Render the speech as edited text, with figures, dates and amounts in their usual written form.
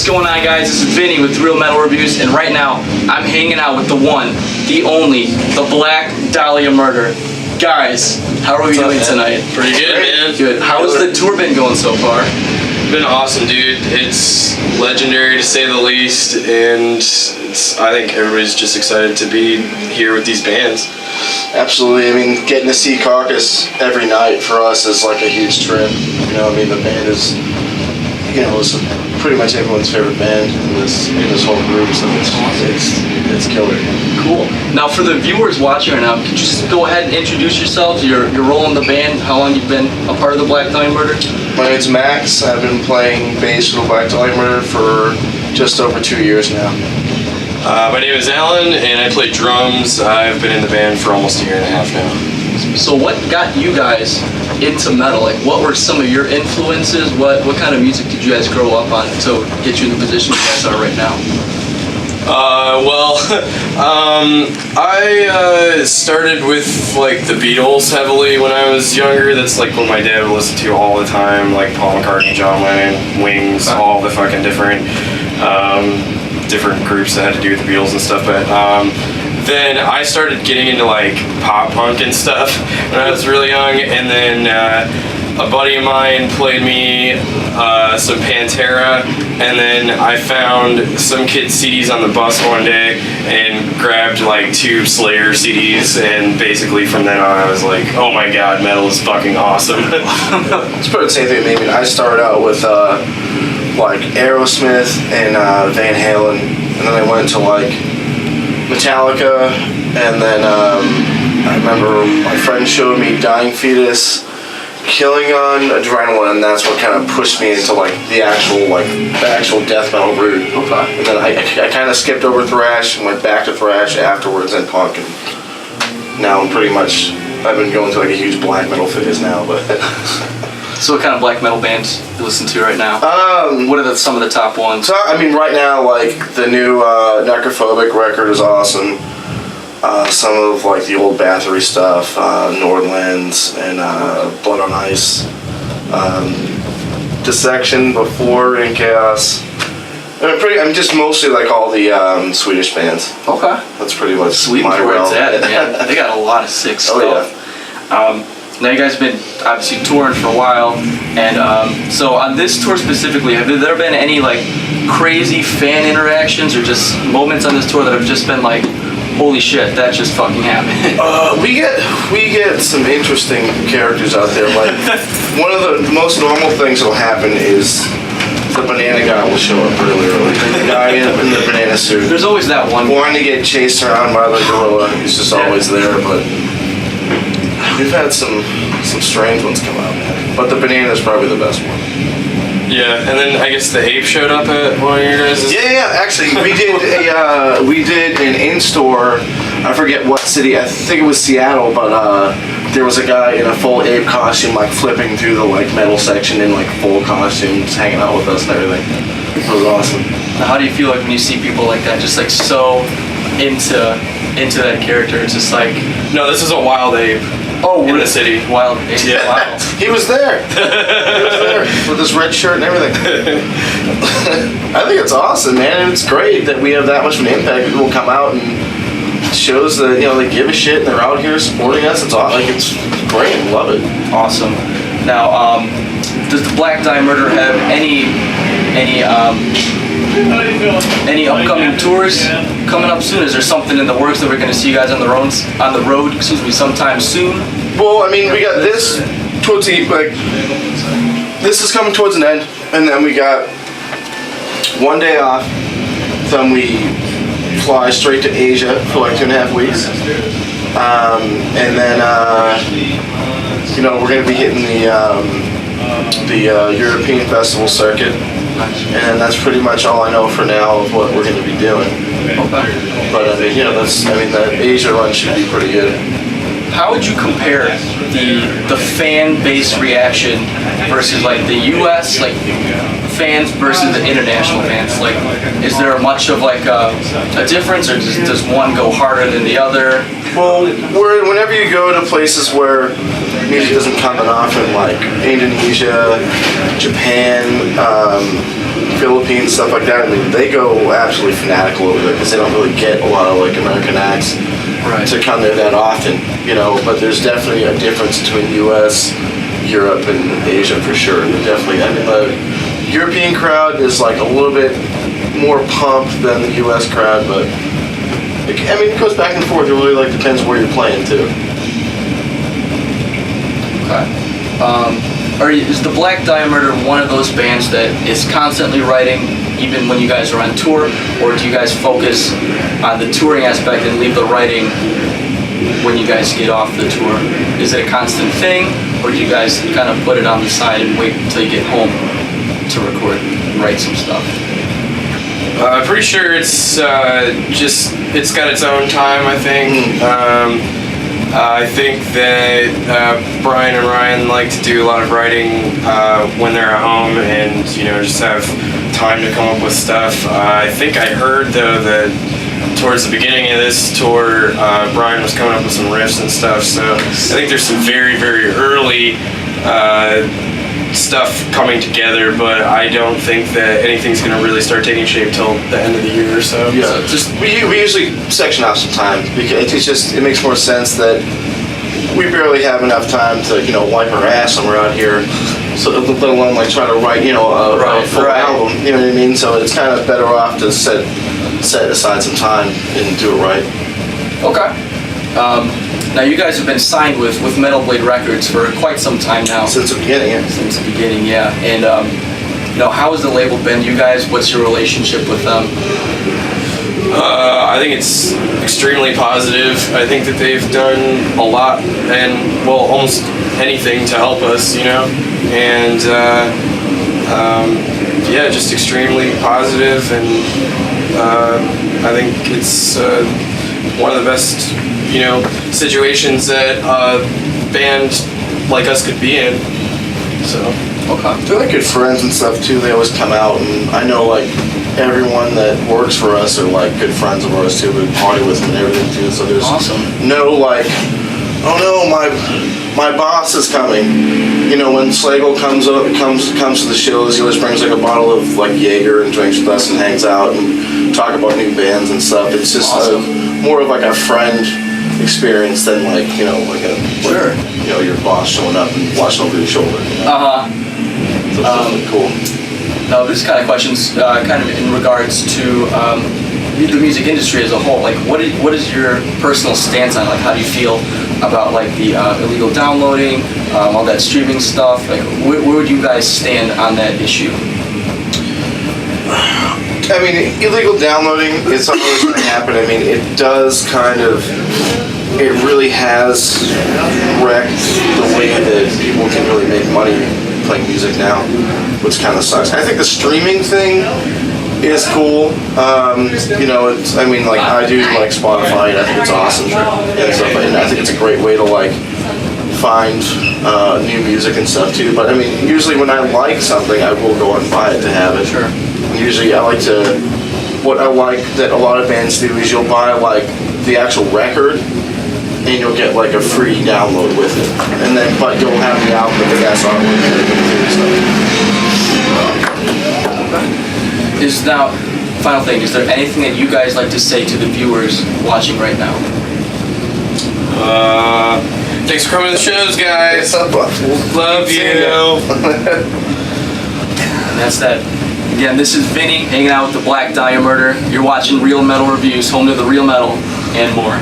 going on, guys? This is Vinny with Real Metal Reviews, and right now I'm hanging out with the one, the only, the Black Dahlia Murder. Guys, how are we doing tonight? Pretty good, man. Good. How's the tour been going so far? Been awesome, dude. It's legendary to say the least, and I think everybody's just excited to be here with these bands. Absolutely. I mean, getting to see Carcass every night for us is like a huge trip. You know, I mean, the band is, you know, it's pretty much everyone's favorite band in this whole group, so it's killer. Cool. Now, for the viewers watching right now, could you just go ahead and introduce yourselves, your role in the band, how long you've been a part of the Black Dahlia Murder? My name's Max. I've been playing bass for the Black Dahlia Murder for just over 2 years now. My name is Alan, and I play drums. I've been in the band for almost a year and a half now. So what got you guys into metal? Like, what were some of your influences? What kind of music did you guys grow up on to get you in the position you guys are right now? I started with like the Beatles heavily when I was younger. That's like what my dad would listen to all the time, like Paul McCartney, John Lennon, Wings, all the fucking different groups that had to do with the Beatles and stuff. But then I started getting into like pop punk and stuff when I was really young, and then a buddy of mine played me some Pantera, and then I found some kid's CDs on the bus one day and grabbed like 2 Slayer CDs, and basically from then on I was like, oh my god, metal is fucking awesome. It's probably the same thing. Maybe I started out with like Aerosmith and Van Halen, and then I went to like Metallica, and then I remember my friend showed me Dying Fetus, Killing on Adrenaline, and that's what kind of pushed me into like the actual death metal route. Okay. And then I kind of skipped over thrash and went back to thrash afterwards and punk, and now I've been going to like a huge black metal phase now. But So what kind of black metal bands you listen to right now? what are some of the top ones? So I mean, right now, like the new Necrophobic record is awesome. Some of like the old Bathory stuff, Nordlands and Blood on Ice, Dissection before in Chaos. I'm just mostly like all the Swedish bands. Okay. That's pretty much Sweden's my where realm. it's at, man. They got a lot of sick stuff. Oh, yeah. Now you guys have been obviously touring for a while, and so on this tour specifically, have there been any like crazy fan interactions or just moments on this tour that have just been like, holy shit, that just fucking happened? We get some interesting characters out there. Like one of the most normal things that'll happen is the banana guy will show up really early. The guy in the banana suit. There's always that one. Wanting to get chased around by the gorilla. He's just always there, but we've had some strange ones come out, man. But the banana is probably the best one. Yeah, and then I guess the ape showed up at one of your guys'. Yeah. Actually, we did an in-store. I forget what city. I think it was Seattle, but there was a guy in a full ape costume, like flipping through the like metal section in like full costumes, hanging out with us and everything. It was awesome. Now, how do you feel like when you see people like that, just like so into that character? It's just like, No, this is a wild ape. oh, In the city. Wild. Yeah. Wow. He was there. With his red shirt and everything. I think it's awesome, man. It's great that we have that much of an impact. People come out and it shows that they give a shit and they're out here supporting us. It's awesome. Like it's great. Love it. Awesome. Now, does the Black Dahlia Murder have any upcoming tours coming up soon? Is there something in the works that we're going to see you guys on the road? Sometime soon? Well, I mean, we got this towards the this is coming towards an end, and then we got 1 day off. Then we fly straight to Asia for like 2.5 weeks, and then we're going to be hitting the European festival circuit. And that's pretty much all I know for now of what we're going to be doing. Okay. But that Asia run should be pretty good. How would you compare the fan base reaction versus like the U.S. like fans versus the international fans? Like, is there much of like a difference, or does one go harder than the other? Well, whenever you go to places where music doesn't come that often, like Indonesia, Japan, Philippines, stuff like that. I mean, they go absolutely fanatical over there because they don't really get a lot of like American acts to come there that often, you know. But there's definitely a difference between U.S., Europe, and Asia for sure. Definitely, I mean, the European crowd is like a little bit more pumped than the U.S. crowd, but I mean, it goes back and forth. It really like depends where you're playing too. Okay. Is the Black Dahlia Murder one of those bands that is constantly writing, even when you guys are on tour, or do you guys focus on the touring aspect and leave the writing when you guys get off the tour? Is it a constant thing, or do you guys kind of put it on the side and wait until you get home to record and write some stuff? I'm pretty sure it's it's got its own time, I think. I think that Brian and Ryan like to do a lot of writing when they're at home and, you know, just have time to come up with stuff. I think I heard, though, that towards the beginning of this tour, Brian was coming up with some riffs and stuff, so I think there's some very, very early stuff coming together, but I don't think that anything's going to really start taking shape till the end of the year or so. Yeah, So just we usually section off some time because it makes more sense that we barely have enough time to, you know, wipe our ass when we're out here. So let alone like try to write, you know, a full album. You know what I mean? So it's kind of better off to set aside some time and do it right. Okay. Now you guys have been signed with Metal Blade Records for quite some time now. Since the beginning, yeah. Since the beginning, yeah. And you know, how has the label been? You guys, what's your relationship with them? I think it's extremely positive. I think that they've done a lot and, well, almost anything to help us, you know, and yeah, just extremely positive, and I think it's one of the best, you know, situations that a band like us could be in. So, okay. They're like good friends and stuff too. They always come out, and I know like everyone that works for us are like good friends of ours too. We party with them and everything too. So there's no like, oh no, my boss is coming. You know, when Slagle comes to the shows, he always brings like a bottle of like Jaeger and drinks with us and hangs out and talk about new bands and stuff. It's just more of like a friend experience than like, you know, like you know, your boss showing up and watching over your shoulder. You know? So it's really cool. No, this kind of questions kind of in regards to the music industry as a whole. Like, what is your personal stance on, like, how do you feel about like the illegal downloading, all that streaming stuff? Like, where would you guys stand on that issue? I mean, illegal downloading, it's always going to happen. I mean, it does kind of, it really has wrecked the way that people can really make money playing music now, which kind of sucks. I think the streaming thing is cool. You know, it's, I mean, like, I do like Spotify, and I think it's awesome and stuff, and I think it's a great way to like find new music and stuff too. But I mean, usually when I like something, I will go and buy it to have it. Sure. Usually what I like that a lot of bands do is you'll buy like the actual record and you'll get like a free download with it. And then, but you'll have the album with the gas on it. Is now, final thing, is there anything that you guys like to say to the viewers watching right now? Thanks for coming to the shows, guys. Love you. And that's that. Again, this is Vinny hanging out with the Black Dahlia Murder. You're watching Real Metal Reviews, home to the real metal and more.